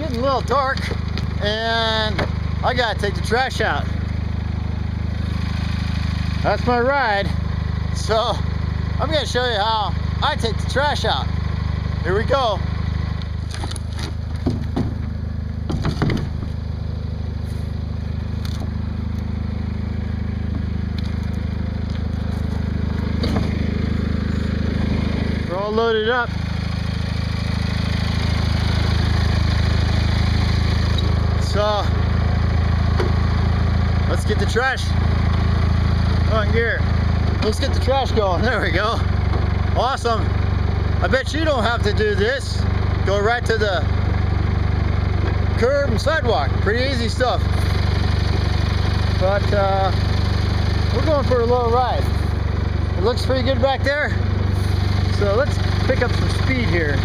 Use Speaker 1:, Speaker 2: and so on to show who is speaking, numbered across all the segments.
Speaker 1: getting a little dark and I gotta take the trash out. That's my ride. So I'm gonna show you how I take the trash out. Here we go. We're all loaded up. So let's get the trash on gear. Let's get the trash going. There we go. Awesome. I bet you don't have to do this. Go right to the curb and sidewalk. Pretty easy stuff. But we're going for a little ride. It looks pretty good back there. So let's pick up some speed here.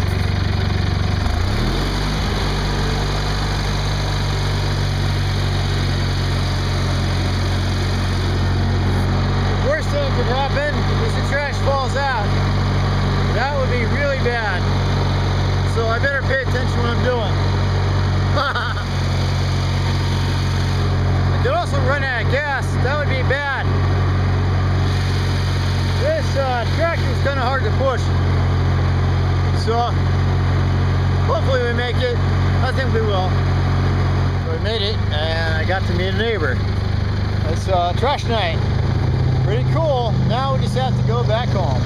Speaker 1: Worst thing could happen is the trash falls out. That would be really bad. So I better pay attention what I'm doing. I could also run out of gas. That would be bad. This tractor is kind of hard to push. So hopefully we make it. I think we will. So we made it and I got to meet a neighbor. It's trash night. Pretty cool. Now we just have to go back home.